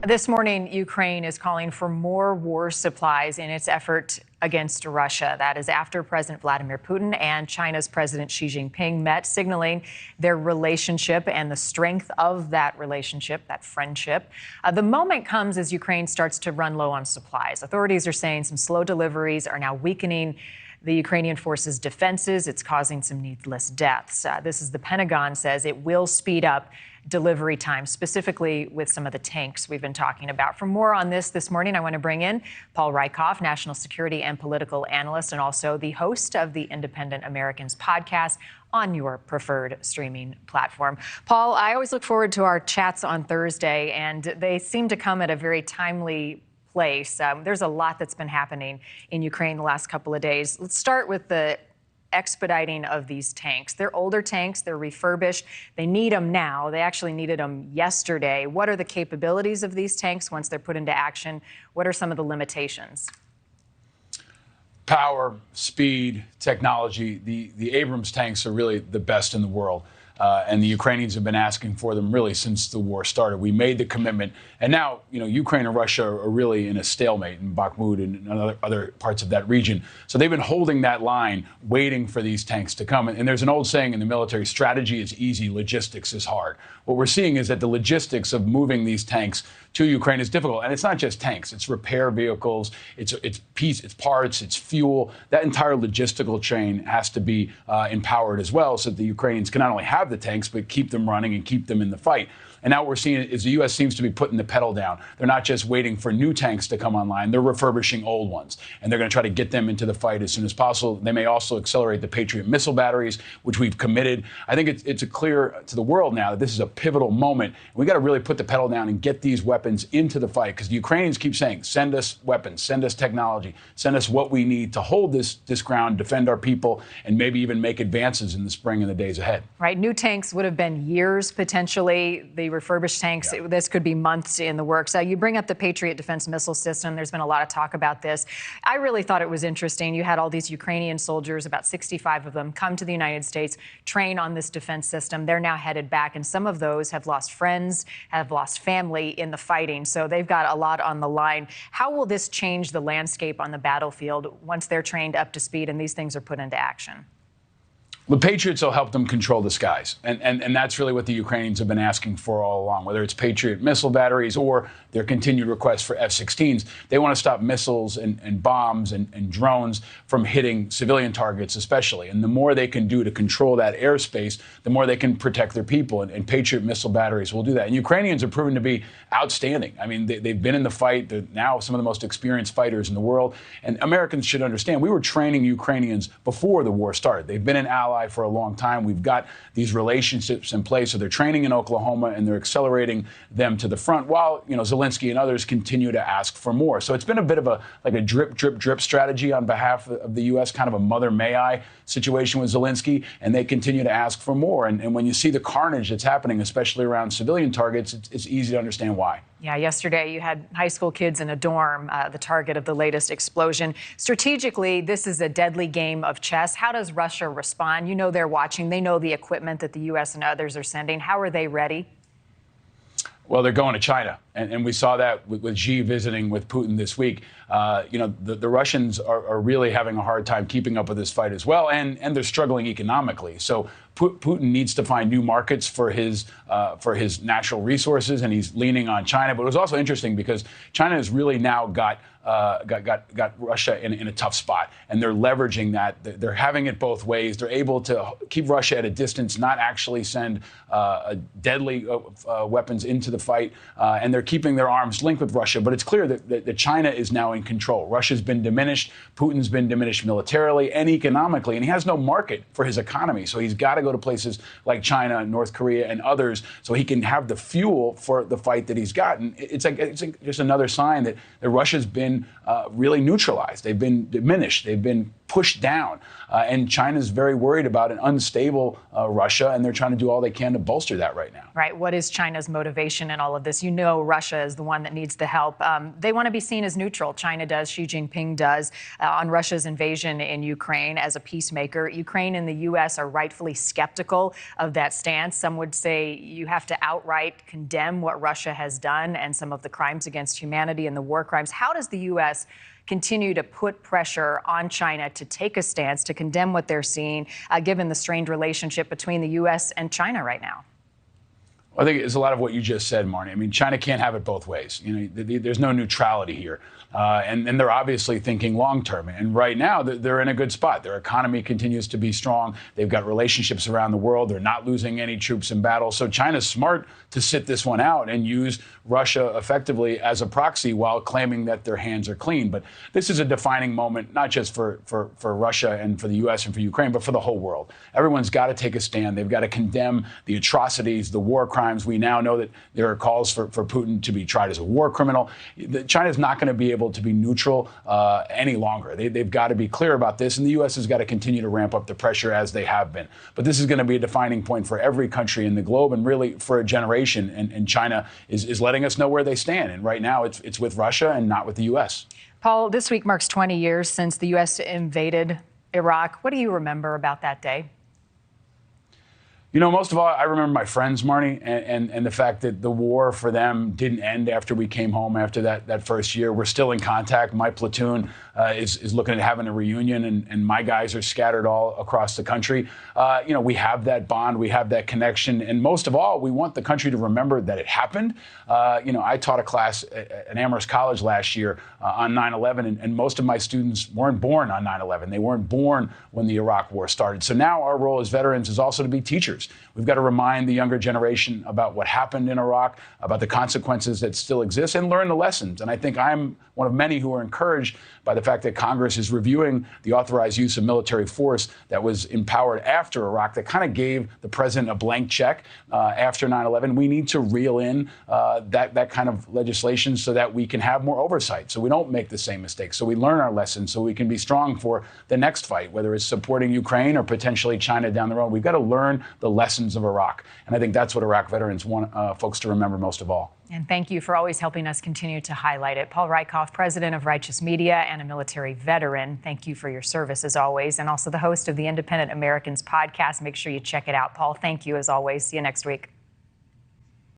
This morning, Ukraine is calling for more war supplies in its effort against Russia. That is after President Vladimir Putin and China's President Xi Jinping met, signaling their relationship and the strength of that relationship, that friendship. The moment comes as Ukraine starts to run low on supplies. Authorities are saying some slow deliveries are now weakening the Ukrainian forces' defenses. It's causing some needless deaths. This is the Pentagon says it will speed up delivery time, specifically with some of the tanks we've been talking about. For more on this morning, I want to bring in Paul Rieckhoff, national security and political analyst, and also the host of the Independent Americans podcast on your preferred streaming platform. Paul, I always look forward to our chats on Thursday, and they seem to come at a very timely place. There's a lot that's been happening in Ukraine the last couple of days. Let's start with the expediting of these tanks. They're older tanks, they're refurbished, they need them now. They actually needed them yesterday. What are the capabilities of these tanks once they're put into action? What are some of the limitations? Power, speed, technology. The Abrams tanks are really the best in the world. And the Ukrainians have been asking for them really since the war started. We made the commitment, and now Ukraine and Russia are really in a stalemate in Bakhmut and other parts of that region. So they've been holding that line, waiting for these tanks to come. And there's an old saying in the military: strategy is easy, logistics is hard. What we're seeing is that the logistics of moving these tanks to Ukraine is difficult, and it's not just tanks; it's repair vehicles, it's parts, it's fuel. That entire logistical chain has to be empowered as well, so that the Ukrainians can not only have the tanks, but keep them running and keep them in the fight. And now what we're seeing is the U.S. seems to be putting the pedal down. They're not just waiting for new tanks to come online. They're refurbishing old ones, and they're going to try to get them into the fight as soon as possible. They may also accelerate the Patriot missile batteries, which we've committed. I think it's clear to the world now that this is a pivotal moment. We got to really put the pedal down and get these weapons into the fight, because the Ukrainians keep saying, send us weapons, send us technology, send us what we need to hold this ground, defend our people, and maybe even make advances in the spring and the days ahead. Right. New tanks would have been years, potentially. The refurbished tanks, this could be months in the works. You bring up the Patriot defense missile system. There's been a lot of talk about this. I really thought it was interesting. You had all these Ukrainian soldiers, about 65 of them, come to the United States, train on this defense system. They're now headed back, and some of those have lost friends, have lost family in the fighting. So they've got a lot on the line. How will this change the landscape on the battlefield once they're trained up to speed and these things are put into action? The Patriots will help them control the skies. And that's really what the Ukrainians have been asking for all along, whether it's Patriot missile batteries or their continued request for F-16s. They want to stop missiles and bombs and drones from hitting civilian targets especially. And the more they can do to control that airspace, the more they can protect their people. And Patriot missile batteries will do that. And Ukrainians are proven to be outstanding. I mean, they've been in the fight. They're now some of the most experienced fighters in the world. And Americans should understand, we were training Ukrainians before the war started. They've been an ally for a long time. We've got these relationships in place. So they're training in Oklahoma, and they're accelerating them to the front while, Zelensky and others continue to ask for more. So it's been a bit of a drip, drip, drip strategy on behalf of the U.S., kind of a mother may I situation with Zelensky, and they continue to ask for more. And when you see the carnage that's happening, especially around civilian targets, it's easy to understand why. Yeah, yesterday you had high school kids in a dorm, the target of the latest explosion. Strategically, this is a deadly game of chess. How does Russia respond? They're watching. They know the equipment that the U.S. and others are sending. How are they ready? Well, they're going to China, and we saw that with Xi visiting with Putin this week. The Russians are really having a hard time keeping up with this fight as well, and they're struggling economically. So Putin needs to find new markets for his natural resources, and he's leaning on China. But it was also interesting because China has really now got Russia in a tough spot, and they're leveraging that. They're having it both ways. They're able to keep Russia at a distance, not actually send deadly weapons into the fight, and they're keeping their arms linked with Russia. But it's clear that China is now in control. Russia's been diminished. Putin's been diminished militarily and economically, and he has no market for his economy. So he's got to go to places like China, North Korea, and others so he can have the fuel for the fight that he's gotten. It's just another sign that Russia's been really neutralized. They've been diminished. They've been pushed down. And China's very worried about an unstable Russia, and they're trying to do all they can to bolster that right now. Right. What is China's motivation in all of this? Russia is the one that needs the help. They want to be seen as neutral. China China does, Xi Jinping does, on Russia's invasion in Ukraine as a peacemaker. Ukraine and the U.S. are rightfully skeptical of that stance. Some would say you have to outright condemn what Russia has done and some of the crimes against humanity and the war crimes. How does the U.S. continue to put pressure on China to take a stance, to condemn what they're seeing, given the strained relationship between the U.S. and China right now? I think it's a lot of what you just said, Marnie. I mean, China can't have it both ways. There's no neutrality here. And they're obviously thinking long term. And right now, they're in a good spot. Their economy continues to be strong. They've got relationships around the world. They're not losing any troops in battle. So China's smart to sit this one out and use Russia effectively as a proxy while claiming that their hands are clean. But this is a defining moment, not just for Russia and for the U.S. and for Ukraine, but for the whole world. Everyone's got to take a stand. They've got to condemn the atrocities, the war crimes. We now know that there are calls for Putin to be tried as a war criminal. China's not going to be able to be neutral any longer. They've got to be clear about this, and the U.S. has got to continue to ramp up the pressure as they have been. But this is going to be a defining point for every country in the globe and really for a generation. And China is letting us know where they stand. And right now it's with Russia and not with the U.S. Paul, this week marks 20 years since the U.S. invaded Iraq. What do you remember about that day? Most of all, I remember my friends, Marnie, and the fact that the war for them didn't end after we came home after that first year. We're still in contact. My platoon is looking at having a reunion, and my guys are scattered all across the country. We have that bond. We have that connection. And most of all, we want the country to remember that it happened. I taught a class at Amherst College last year on 9/11, and most of my students weren't born on 9/11. They weren't born when the Iraq War started. So now our role as veterans is also to be teachers. We've got to remind the younger generation about what happened in Iraq, about the consequences that still exist, and learn the lessons. And I think I'm one of many who are encouraged by the fact that Congress is reviewing the authorized use of military force that was empowered after Iraq, that kind of gave the president a blank check after 9/11. We need to reel in that kind of legislation so that we can have more oversight, so we don't make the same mistakes, so we learn our lessons, so we can be strong for the next fight, whether it's supporting Ukraine or potentially China down the road. We've got to learn the lessons of Iraq. And I think that's what Iraq veterans want folks to remember most of all. And thank you for always helping us continue to highlight it. Paul Rieckhoff, president of Righteous Media and a military veteran. Thank you for your service as always, and also the host of the Independent Americans podcast. Make sure you check it out. Paul, thank you as always. See you next week.